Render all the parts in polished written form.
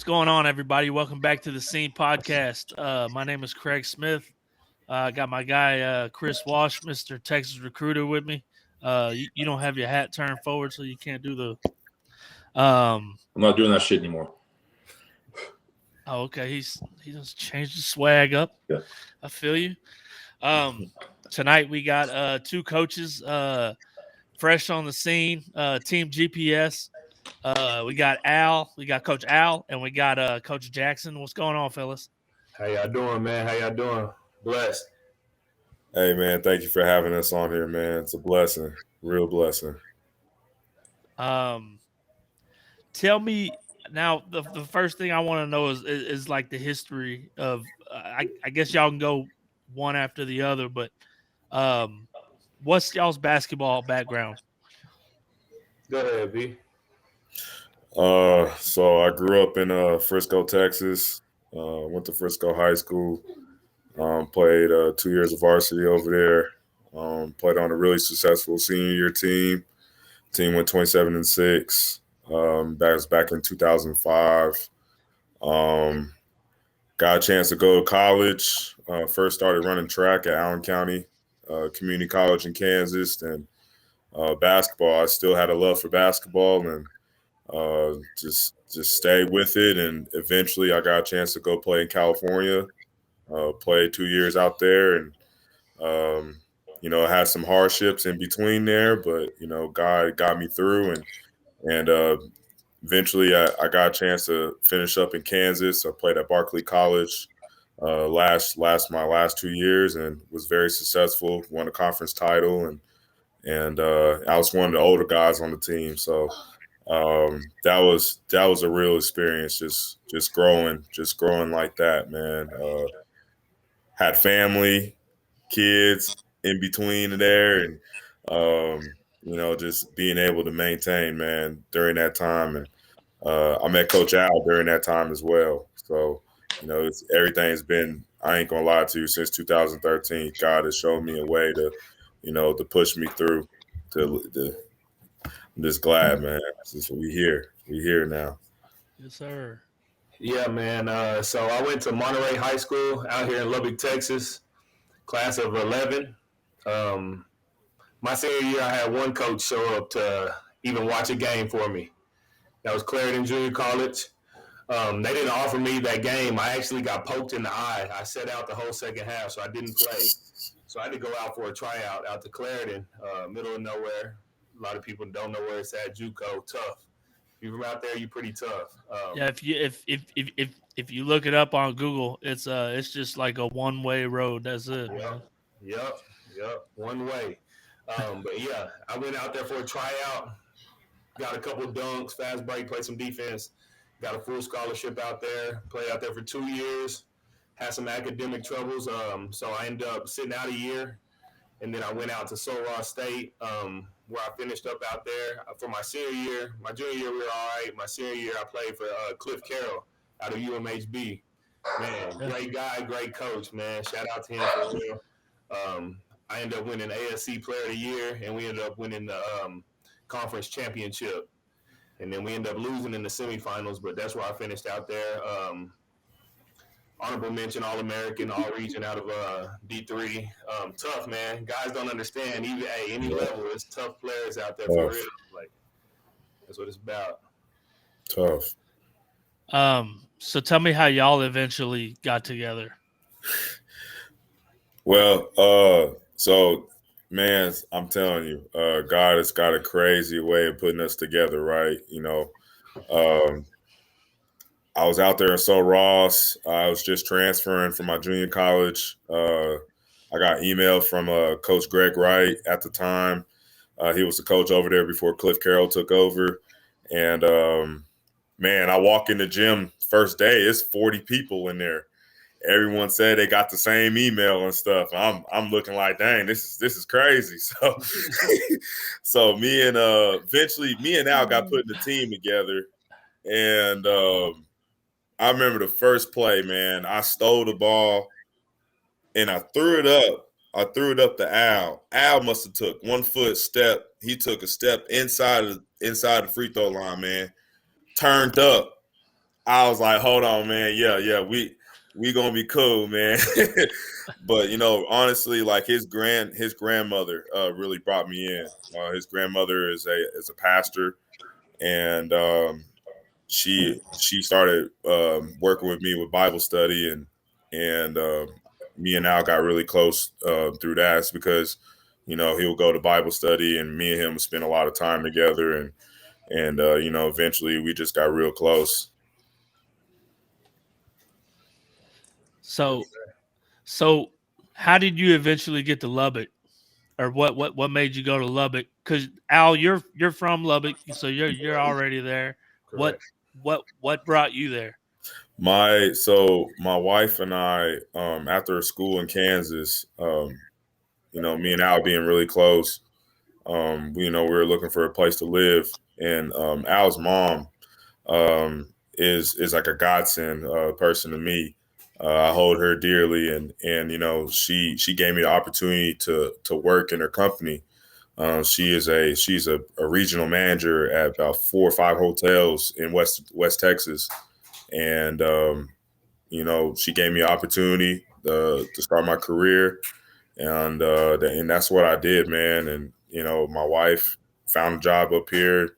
going on, everybody? Welcome back to the Scene Podcast. My name is Craig Smith. I got my guy Chris Walsh, Mr. Texas Recruiter, with me. You don't have your hat turned forward, so you can't do the. I'm not doing that shit anymore. Oh, okay. He just changed the swag up. Yeah. I feel you. Tonight we got two coaches fresh on the scene. Team GPS. We got Al, we got Coach Al, and we got Coach Jackson. What's going on, fellas? How y'all doing, man? How y'all doing? Blessed. Hey, man, thank you for having us on here, man. It's a blessing, real blessing. Tell me now. The first thing I want to know is like the history of. I guess y'all can go one after the other, but what's y'all's basketball background? Go ahead, B. So I grew up in Frisco, Texas. Went to Frisco High School. Played 2 years of varsity over there. Played on a really successful senior year team. Team went 27-6. That was back in 2005. Got a chance to go to college. First started running track at Allen County Community College in Kansas. And basketball, I still had a love for basketball and just stayed with it. And eventually I got a chance to go play in California. Played 2 years out there and, I had some hardships in between there, but, God got me through and eventually I got a chance to finish up in Kansas. I played at Barkley College my last 2 years and was very successful, won a conference title and I was one of the older guys on the team. So that was a real experience, just growing like that, man. Had family, kids in between there, and just being able to maintain, man, during that time. And I met Coach Al during that time as well. So everything's been, I ain't gonna lie to you, since 2013. God has shown me a way to, to push me through. I'm just glad, man. We here now. Yes, sir. Yeah, man. So I went to Monterey High School out here in Lubbock, Texas, class of 11. My senior year, I had one coach show up to even watch a game for me. That was Clarendon Junior College. They didn't offer me that game. I actually got poked in the eye. I sat out the whole second half, so I didn't play. So I had to go out for a tryout out to Clarendon, middle of nowhere. A lot of people don't know where it's at. JUCO, tough. If you're from out there, you're pretty tough. Yeah, if you look it up on Google, it's just like a one-way road. That's it. Yep. One way. But yeah, I went out there for a tryout. Got a couple of dunks, fast break, played some defense. Got a full scholarship out there. Played out there for 2 years. Had some academic troubles. So I ended up sitting out a year. And then I went out to Sul Ross State, where I finished up out there for my senior year. My junior year, we were all right. My senior year, I played for Cliff Carroll out of UMHB. Man, great guy, great coach, man. Shout out to him for real. I ended up winning ASC Player of the Year, and we ended up winning the conference championship. And then we ended up losing in the semifinals, but that's where I finished out there. Honorable mention, All-American, All-Region out of D3. Tough, man. Guys don't understand. Even at any level, it's tough players out there for real. Like, that's what it's about. Tough. So tell me how y'all eventually got together. Well, so, man, I'm telling you, God has got a crazy way of putting us together, right? I was out there in Sul Ross. I was just transferring from my junior college. I got email from Coach Greg Wright at the time. He was the coach over there before Cliff Carroll took over. And, man, I walk in the gym first day, it's 40 people in there. Everyone said they got the same email and stuff. I'm looking like, dang, this is crazy. So me and Al got put in the team together. And I remember the first play, man. I stole the ball and I threw it up. I threw it up to Al. Al must have took 1 foot step. He took a step inside the free throw line, man. Turned up. I was like, hold on, man. Yeah, we gonna be cool, man. But honestly, like his grandmother really brought me in. His grandmother is a pastor, and she started working with me with Bible study, and me and Al got really close through that. It's because he'll go to Bible study, and me and him would spend a lot of time together, and eventually we just got real close. So how did you eventually get to Lubbock, or what made you go to Lubbock? Because Al, you're from Lubbock, so you're already there. Correct. What brought you there? My wife and I, after school in Kansas, me and Al being really close, we were looking for a place to live, and Al's mom is like a godsend person to me. I hold her dearly, and she gave me the opportunity to work in her company. She's a regional manager at about 4 or 5 hotels in West Texas, and she gave me an opportunity to start my career, and that's what I did, man. And my wife found a job up here,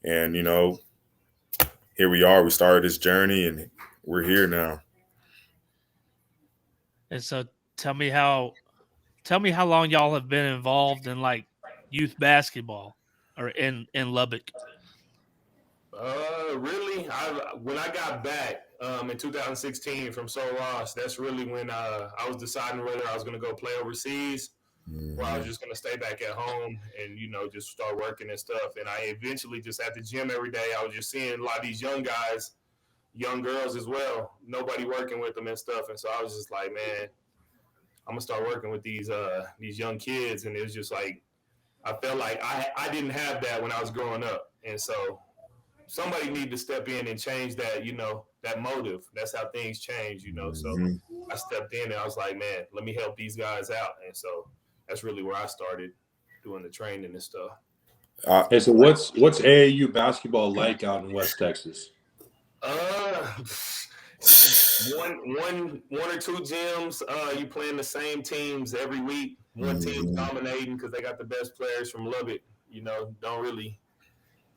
and here we are. We started this journey, and we're here now. And so tell me how long y'all have been involved in like youth basketball or in Lubbock. Really, when I got back in 2016 from Sul Ross, that's really when I was deciding whether I was going to go play overseas, or I was just going to stay back at home and just start working and stuff. And I eventually just at the gym every day, I was just seeing a lot of these young guys, young girls as well, nobody working with them and stuff. And so I was just like, man, I'm gonna start working with these young kids. And it was just like, I felt like I didn't have that when I was growing up. And so somebody needed to step in and change that, that motive. That's how things change, So I stepped in and I was like, man, let me help these guys out. And so that's really where I started doing the training and stuff. Hey, so what's AAU basketball like out in West Texas? One or two gyms. You playing the same teams every week. One team dominating because they got the best players from Lubbock. Don't really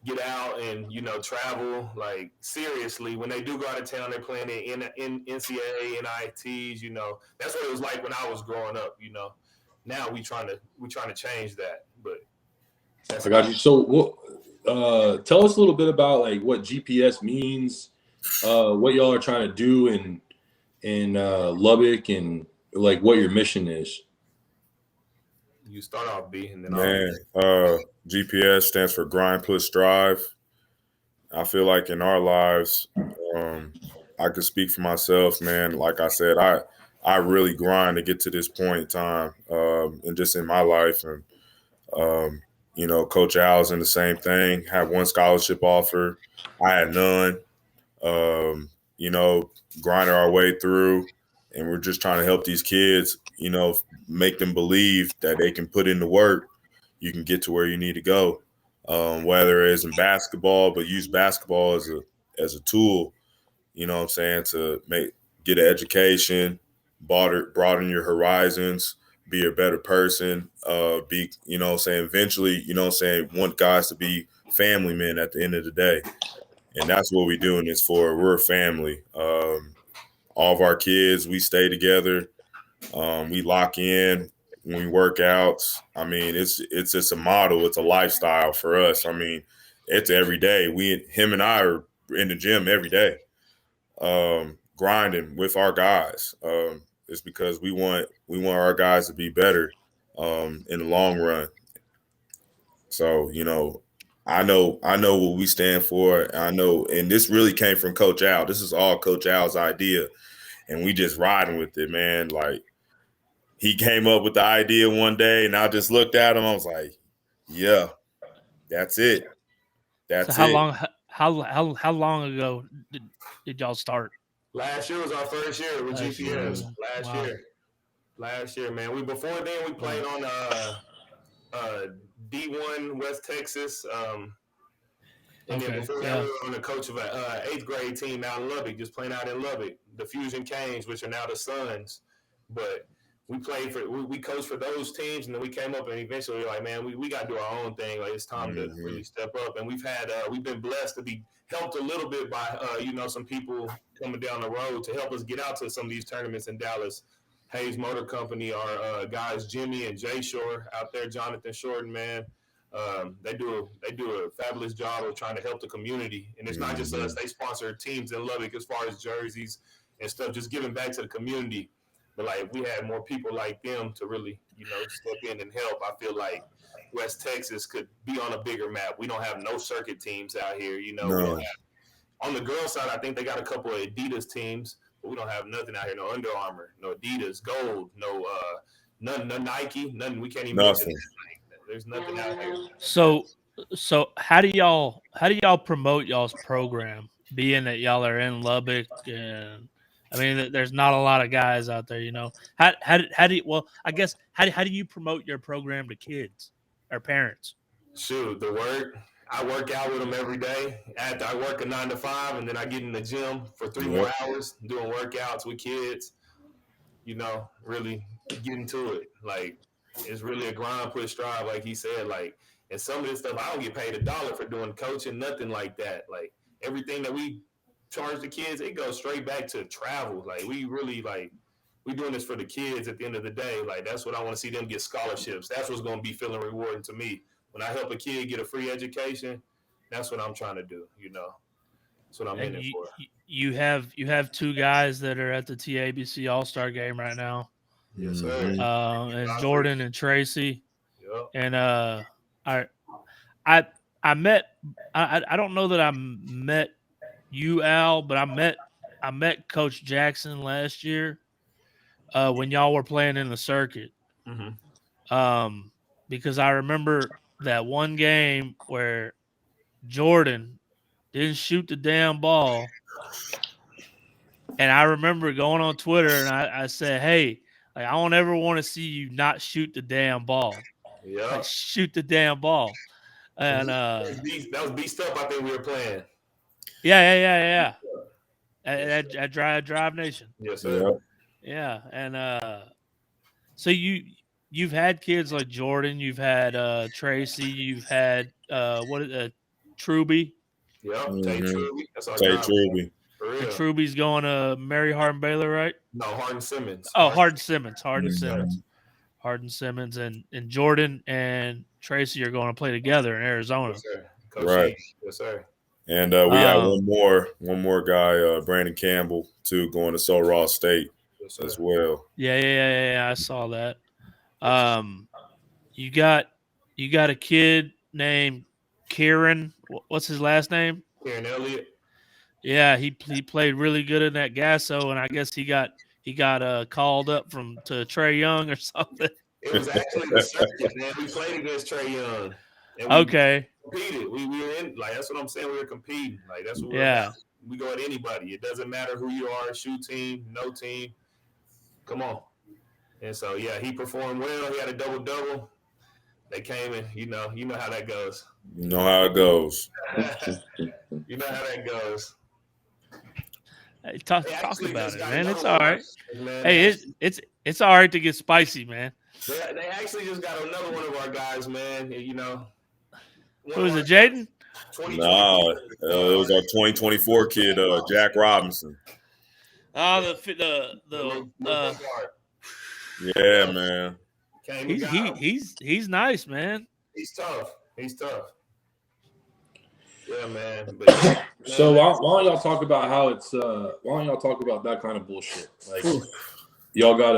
get out and travel. Like seriously, when they do go out of town, they're playing in NCAA, NITs. That's what it was like when I was growing up. Now we trying to change that, but I got you. So, tell us a little bit about like what GPS means, what y'all are trying to do in Lubbock, and like what your mission is. You start off, B, and then GPS stands for Grind Plus Strive. I feel like in our lives, I could speak for myself, man. Like I said, I really grind to get to this point in time, and just in my life. And Coach Al's in the same thing. Had one scholarship offer, I had none. Grinding our way through, and we're just trying to help these kids, make them believe that they can put in the work. You can get to where you need to go, whether it's in basketball, but use basketball as a tool, to get an education, broaden your horizons, be a better person, eventually, want guys to be family men at the end of the day. And that's what we're doing this for. We're a family. All of our kids, we stay together. We lock in when we work out. I mean, it's just a model. It's a lifestyle for us. I mean, it's every day. Him and I are in the gym every day, grinding with our guys. It's because we want our guys to be better in the long run. So, I know what we stand for. I know, and this really came from Coach Al. This is all Coach Al's idea, and we just riding with it, man. Like he came up with the idea one day, and I just looked at him. I was like, "Yeah, that's it. That's so it." How long ago did y'all start? Last year was our first year with GPS. Last year, man. Before then we played on D1 West Texas. And then Okay, before that, yeah. we were on the coach of an 8th grade team out in Lubbock, just playing out in Lubbock, the Fusion Canes, which are now the Suns. But we coached for those teams, and then we came up and eventually we were like, man, we got to do our own thing. Like, it's time to really step up. And we've been blessed to be helped a little bit by, some people coming down the road to help us get out to some of these tournaments in Dallas. Hayes Motor Company, our guys Jimmy and Jay Shore out there, Jonathan Shorten, man. They do a fabulous job of trying to help the community, and it's not just us. They sponsor teams in Lubbock as far as jerseys and stuff, just giving back to the community. But like, if we had more people like them to really, step in and help, I feel like West Texas could be on a bigger map. We don't have no circuit teams out here, No. On the girls' side, I think they got a couple of Adidas teams, but we don't have nothing out here. No Under Armour, no Adidas, Gold, no Nike, nothing. We can't even Nothing. There's nothing out here. So how do y'all promote y'all's program, being that y'all are in Lubbock? And I mean, there's not a lot of guys out there, How do you? Well, I guess how do you promote your program to kids or parents? Shoot, the work. I work out with them every day. After I work a 9 to 5, and then I get in the gym for 3 more hours doing workouts with kids. Really getting to it. Like, it's really a grind, push, strive, like he said. Like, and some of this stuff, I don't get paid $1 for doing coaching, nothing like that. Like, everything that we charge the kids, it goes straight back to travel. Like, we really, we doing this for the kids at the end of the day. Like, that's what I want to see them get scholarships. That's what's going to be feeling rewarding to me. When I help a kid get a free education, that's what I'm trying to do, That's what I'm in it for. You have 2 guys that are at the TABC All-Star game right now. Yes, sir. And Jordan and Tracy. Yep. And I met I don't know that I met you, Al, but I met Coach Jackson last year when y'all were playing in the circuit. Mm-hmm. Because I remember that one game where Jordan didn't shoot the damn ball. And I remember going on Twitter and I said, hey, like, I don't ever want to see you not shoot the damn ball. Yeah. Like, shoot the damn ball. And that was beast up, I think we were playing. Yeah. At Drive Nation. Yes, sir. Yeah. And so you've had kids like Jordan, you've had Tracy, you've had Truby. Yeah, Tay Truby. That's our Tay guy. Truby. For real. And Truby's going to Mary Hardin Baylor, right? No, Hardin Simmons. Oh, Hardin Simmons. Mhm. Hardin Simmons and Jordan and Tracy are going to play together in Arizona. Yes, sir. Coach Right. Sheen. Yes, sir. And we got one more guy, Brandon Campbell, too, going to Sul Ross State Yes, sir. as well. Yeah. I saw that. You got a kid named Kieran. What's his last name? Kieran Elliott. Yeah, he played really good in that Gasso, and I guess he got called up to Trey Young or something. It was actually the circuit, man. We played against Trey Young. And we Okay. competed. We were in, like, that's what I'm saying. We were competing. Like, that's what we go at anybody. It doesn't matter who you are, shoe team, no team. Come on. And so, yeah, he performed well. He had a double-double. They came in, you know how that goes. You know how it goes. You know how that goes. Hey, talk actually about just it, got man. It's another all right. one, man. Hey, it's all right to get spicy, man. They actually just got another one of our guys, man. Who is it, Jaden? Nah, it was our 2024 kid, Jack Robinson. Oh, Yeah, man. He's nice, man. He's tough. Yeah, man. But, So why don't y'all talk about how it's why don't y'all talk about that kind of bullshit? Like, y'all got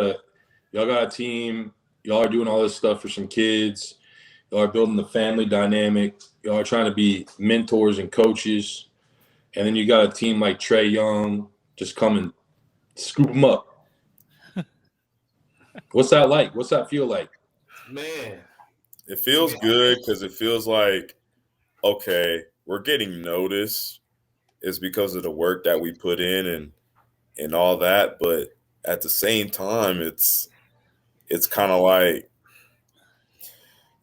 a team, y'all are doing all this stuff for some kids, y'all are building the family dynamic, y'all are trying to be mentors and coaches, and then you got a team like Trey Young just come and scoop them up. What's that like? What's that feel like? Man, It feels good because it feels like, okay, we're getting noticed. It's because of the work that we put in and all that. But at the same time, it's kind of like,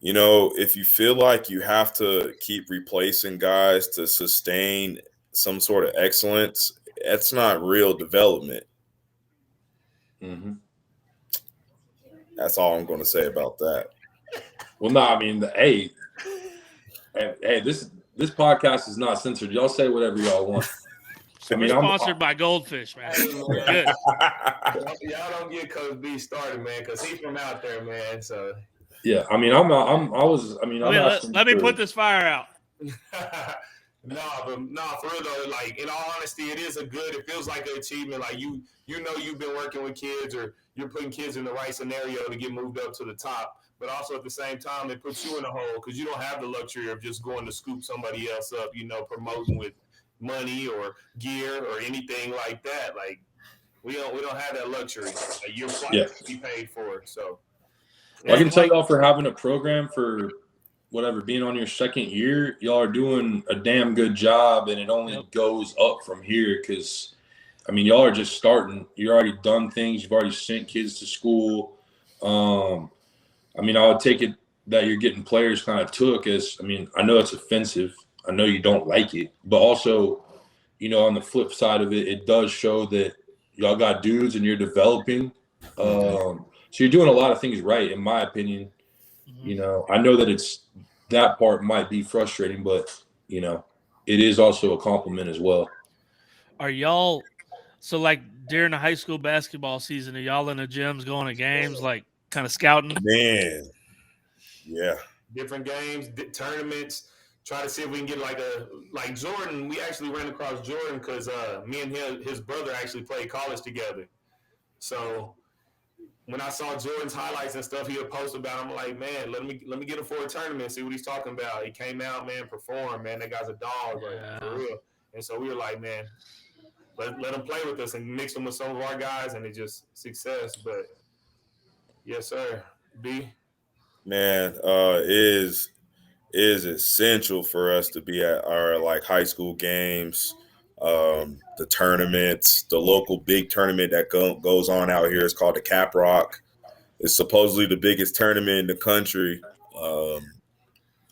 if you feel like you have to keep replacing guys to sustain some sort of excellence, that's not real development. Mm-hmm. That's all I'm going to say about that. Well, no, I mean, hey, this podcast is not censored. Y'all say whatever y'all want. So we're sponsored by Goldfish, man. Good. Y'all don't get Coach B started, man, because he's from out there, man. So yeah, I mean, let me put this fire out. No, for real though, like in all honesty, it feels like an achievement. Like you've been working with kids, or you're putting kids in the right scenario to get moved up to the top. But also at the same time, it puts you in a hole because you don't have the luxury of just going to scoop somebody else up, promoting with money or gear or anything like that. Like we don't have that luxury. Like, your flight to be paid for. So I can tell y'all, for having a program for being on your second year, y'all are doing a damn good job, and it only goes up from here because, I mean, y'all are just starting. You've already done things. You've already sent kids to school. I mean, I would take it that you're getting players kind of took as, I mean, I know it's offensive. I know you don't like it, but also, on the flip side of it, it does show that y'all got dudes and you're developing. So you're doing a lot of things right, in my opinion. I know that that part might be frustrating, but it is also a compliment as well. Are y'all like during the high school basketball season? Are y'all in the gyms going to games, like kind of scouting? Man, yeah, different games, tournaments. Try to see if we can get like Jordan. We actually ran across Jordan because me and his brother actually played college together. So when I saw Jordan's highlights and stuff he would post about, I'm like, man, let me get him for a tournament and see what he's talking about. He came out, man, performed, man. That guy's a dog, for real. And so we were like, man, let him play with us and mix him with some of our guys, and it just success. But yes, sir. B. Man, is essential for us to be at our high school games, the tournaments. The local big tournament that goes on out here is called the Cap Rock. It's supposedly the biggest tournament in the country. A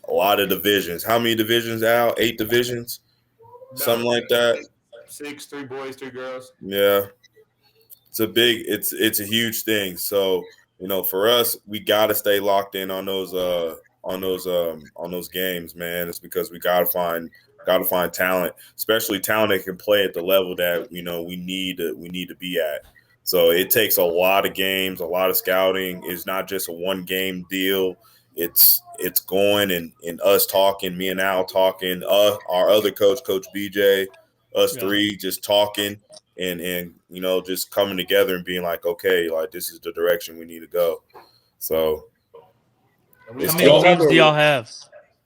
lot of divisions. How many divisions, Al? 8 divisions? Something like that. 6, 3 boys, 3 girls. Yeah. It's a huge thing. So, for us, we got to stay locked in on those games, man. It's because we gotta find talent, especially talent that can play at the level that we need to be at. So it takes a lot of games, a lot of scouting. It's not just a one game deal. It's going and us talking, me and Al talking, our other coach, Coach BJ, us three just talking and just coming together and being like, okay, like this is the direction we need to go. So how many teams do y'all have?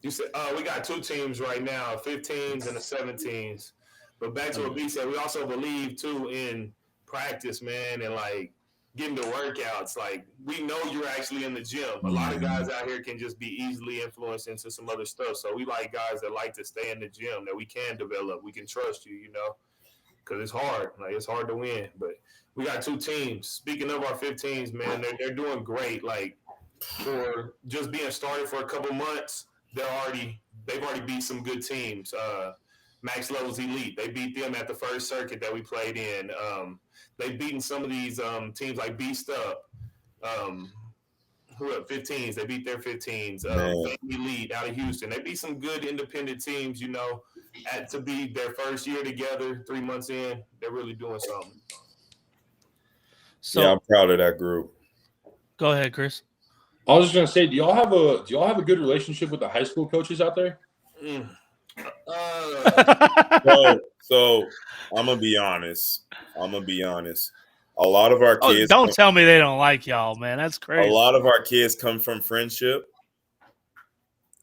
You said we got 2 teams right now, 15s and the 17s. But back to what B said, we also believe too in practice, man, and like getting the workouts. Like we know you're actually in the gym. A lot of guys out here can just be easily influenced into some other stuff. So we like guys that like to stay in the gym, that we can develop. We can trust you, because it's hard. Like it's hard to win. But we got 2 teams. Speaking of our 15s, man, they're doing great. Like for just being started for a couple months, they've already beat some good teams. Max Levels Elite, they beat them at the first circuit that we played in. They've beaten some of these teams like Beast Up. Who are 15s? They beat their 15s. Elite out of Houston. They beat some good independent teams. To be their first year together, 3 months in, they're really doing something. So, yeah, I'm proud of that group. Go ahead, Chris. I was just gonna say, do y'all have a good relationship with the high school coaches out there? So I'm gonna be honest. A lot of our kids. Don't tell me they don't like y'all, man. That's crazy. A lot of our kids come from friendship,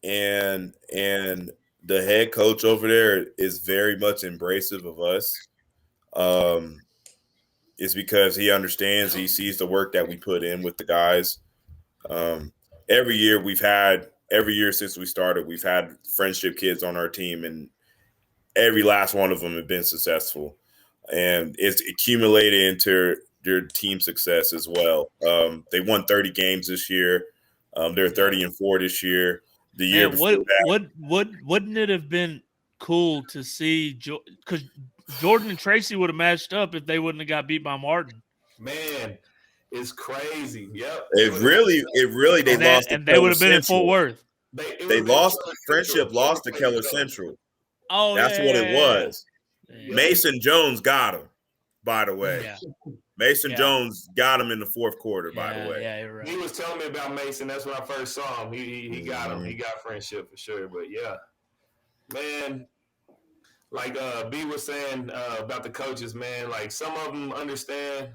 and the head coach over there is very much embracive of us. It's because he understands, he sees the work that we put in with the guys. Every year since we started, we've had friendship kids on our team, and every last one of them have been successful, and it's accumulated into their team success as well. They won 30 games this year. They're 30-4 this year. The year And before that, wouldn't it have been cool to see because Jordan and Tracy would have matched up if they wouldn't have got beat by Martin. Man, it's crazy. Yep. it really they lost to and they Keller would have been in Central. Fort Worth. They lost. Friendship lost to Keller Central. Oh, That's what it was. Yeah. Mason Jones got him, by the way. Yeah. Mason Jones got him in the fourth quarter, by the way. Yeah, you're right. He was telling me about Mason. That's when I first saw him. He got him. He got Friendship for sure. But yeah, man, like B was saying about the coaches, man. Like some of them understand,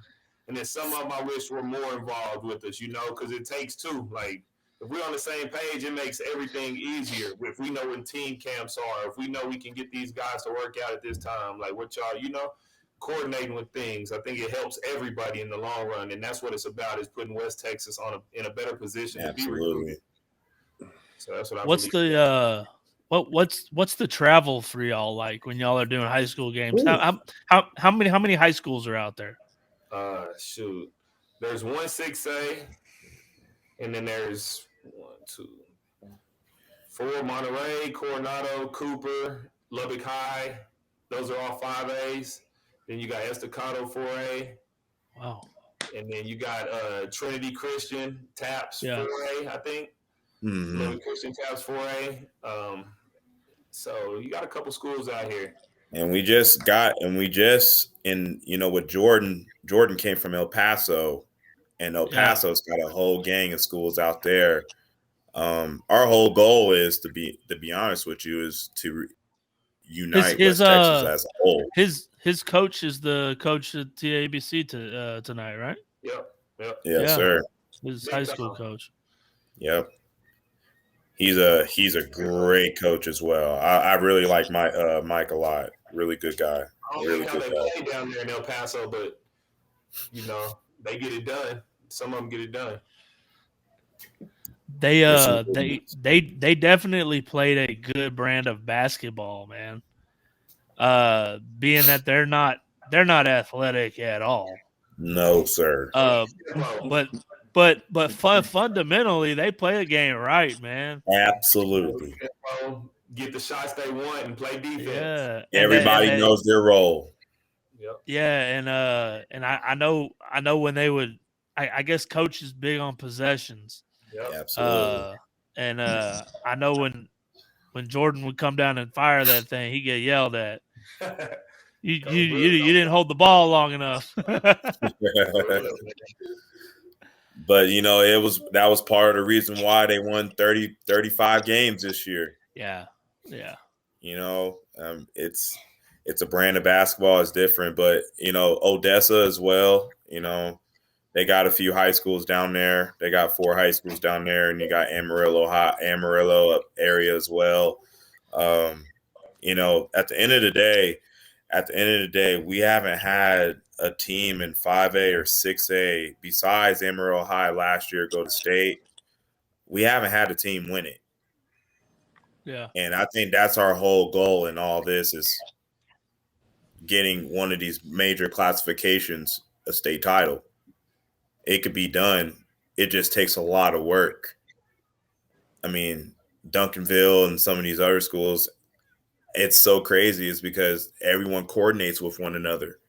and then some of them I wish were more involved with us, because it takes two. Like if we're on the same page, it makes everything easier. If we know when team camps are, if we know we can get these guys to work out at this time, like what y'all, coordinating with things. I think it helps everybody in the long run, and that's what it's about: is putting West Texas in a better position to be recruited. So that's what I What's believe. what's the travel for y'all like when y'all are doing high school games? How many high schools are out there? Shoot, there's 1 6A, and then there's 1, 2, 4 Monterey, Coronado, Cooper, Lubbock High. Those are all 5As. Then you got Estacado 4A. Wow. And then you got Trinity Christian Taps 4A, I think. Mm-hmm. Trinity Christian Taps 4A. So you got a couple schools out here. And we just with Jordan came from El Paso, and El Paso's got a whole gang of schools out there. Our whole goal is to be honest with you, is to unite West Texas as a whole. His coach is the coach at TABC tonight, right? Yep. Yes, sir. His high school coach. Yep. He's a great coach as well. I really like Mike a lot. Really good guy. I don't really know how they play down there in El Paso, but they get it done. Some of them get it done. They definitely played a good brand of basketball, man. Being that they're not athletic at all. No, sir. But fundamentally they play the game right, man. Absolutely. Get the shots they want and play defense. Yeah. Everybody knows their role. Yep. Yeah, and I know when they would I guess coach is big on possessions. Yep. Absolutely. And I know when Jordan would come down and fire that thing, he'd get yelled at. You didn't hold the ball long enough. But that was part of the reason why they won 35 games this year. Yeah. It's a brand of basketball. It's different, but Odessa as well. They got a few high schools down there. They got 4 high schools down there, and you got Amarillo area as well. At the end of the day, we haven't had a team in 5A or 6A besides Amarillo High last year go to state. We haven't had a team win it. Yeah. And I think that's our whole goal in all this is getting one of these major classifications a state title. It could be done. It just takes a lot of work. I mean, Duncanville and some of these other schools, it's so crazy. It's because everyone coordinates with one another.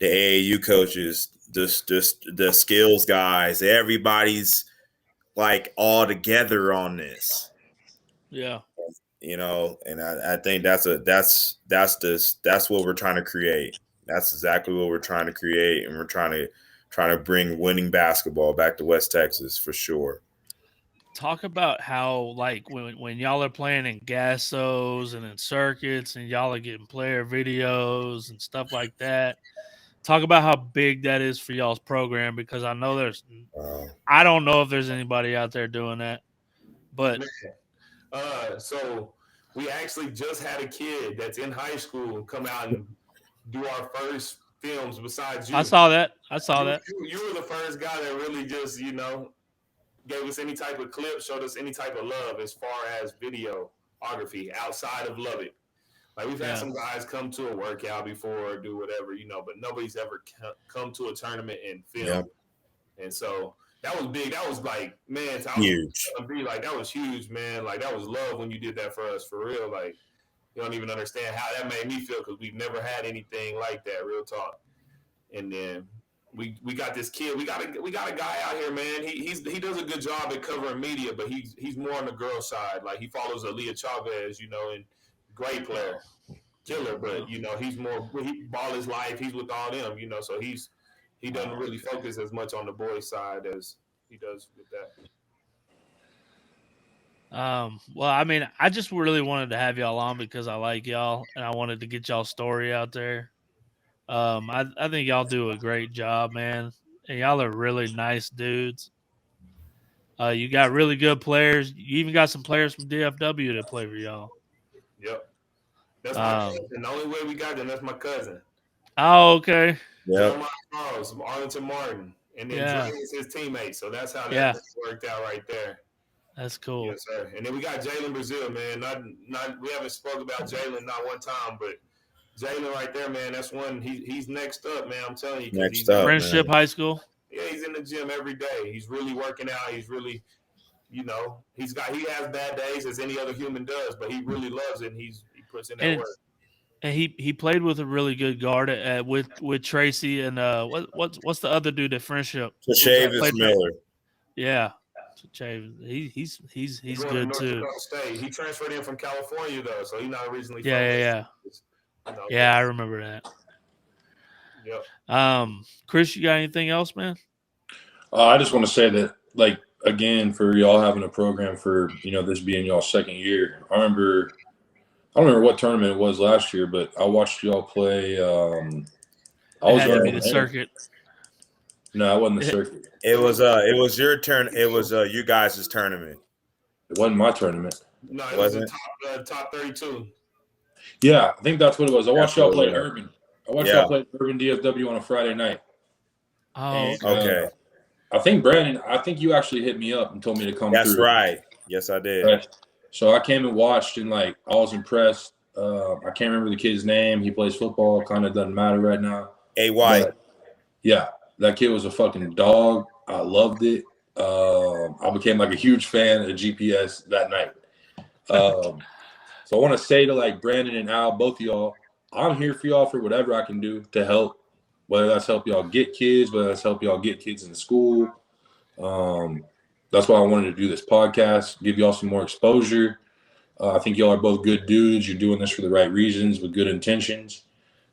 The AAU coaches, the skills guys, everybody's like all together on this. Yeah. And I think that's what we're trying to create. That's exactly what we're trying to create, and we're trying to bring winning basketball back to West Texas for sure. Talk about how like when y'all are playing in Gassos and in circuits and y'all are getting player videos and stuff like that. Talk about how big that is for y'all's program, because I know I don't know if there's anybody out there doing that, but so we actually just had a kid that's in high school come out and do our first films besides you. I saw that. You were the first guy that really just, gave us any type of clip, showed us any type of love as far as videography outside of Lubbock. Like we've had some guys come to a workout before or do whatever, but nobody's ever come to a tournament and film. Yep. And so That was big. That was like, man, Huge. That was huge, man. Like, that was love when you did that for us, for real. Like, you don't even understand how that made me feel because we've never had anything like that, real talk. And then we got this kid. We got a guy out here, man. He does a good job at covering media, but he's more on the girl side. Like, he follows Aaliyah Chavez, you know, and great player, killer. But you know, he's more ball his life. He's with all them, you know. So he doesn't really focus as much on the boys' side as he does with that. Well, I mean, I just really wanted to have y'all on because I like y'all and I wanted to get y'all's story out there. I think y'all do a great job, man. And y'all are really nice dudes. You got really good players. You even got some players from DFW that play for y'all. Yep. That's my cousin. The only way we got them, that's my cousin. Oh, okay. Jeremiah Charles, Arlington Martin. And then Dre is his teammate. So that's how that worked out right there. That's cool. Yes, sir. And then we got Jalen Brazil, man. Not we haven't spoke about Jalen not one time, but Jalen right there, man. That's one. He's next up, man. I'm telling you. Next up, Friendship High School. Yeah, he's in the gym every day. He's really working out. He's really, you know, he has bad days as any other human does, but he really loves it. And he puts in that work. And he played with a really good guard with Tracy and what's the other dude at Friendship? Chavis Miller. Yeah. He's good too. State. He transferred in from California though, so he's not originally. Yeah. Yeah, I remember that. Yep. Chris, you got anything else, man? I just want to say that, like, again, for y'all having a program for, you know, this being y'all's second year. I don't remember what tournament it was last year, but I watched y'all play. I was the circuit. No, it wasn't the circuit. It was your turn. It was you guys' tournament. It wasn't my tournament. No, it was the top 32. Yeah, I think that's what it was. I watched y'all play Urban. Y'all play Urban DFW on a Friday night. Oh, and, okay. I think Brandon. I think you actually hit me up and told me to come. That's through. right. Yes, I did. Right. So I came and watched, and like I was impressed. I can't remember the kid's name. He plays football. Kind of doesn't matter right now. A.Y. Yeah, that kid was a fucking dog. I loved it. I became like a huge fan of GPS that night. So I want to say to like Brandon and Al, both of y'all, I'm here for y'all for whatever I can do to help. Whether that's help y'all get kids, whether that's help y'all get kids in school. That's why I wanted to do this podcast, give y'all some more exposure. I think y'all are both good dudes. You're doing this for the right reasons with good intentions.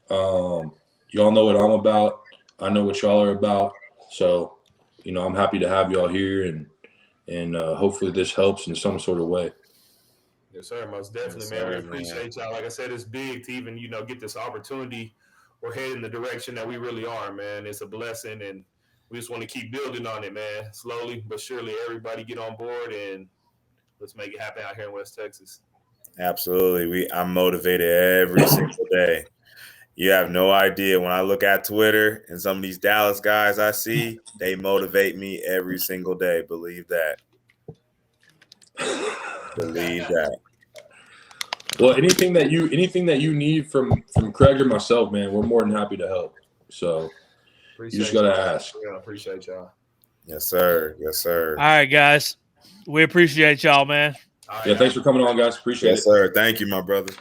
Y'all know what I'm about. I know what y'all are about. So, you know, I'm happy to have y'all here, and hopefully this helps in some sort of way. Yes, sir. Most definitely, man. We appreciate y'all. Like I said, it's big to even, you know, get this opportunity. We're heading in the direction that we really are, man. It's a blessing, and we just want to keep building on it, man. Slowly but surely, everybody get on board, and let's make it happen out here in West Texas. Absolutely. I'm motivated every single day. You have no idea. When I look at Twitter and some of these Dallas guys I see, they motivate me every single day. Believe that. Believe that. Well, anything that you need from Craig or myself, man, we're more than happy to help. So you just gotta ask. Yeah, appreciate y'all. Yes, sir. Yes, sir. All right, guys. We appreciate y'all, man. Yeah, thanks for coming on, guys. Appreciate it. Yes, sir. Thank you, my brother.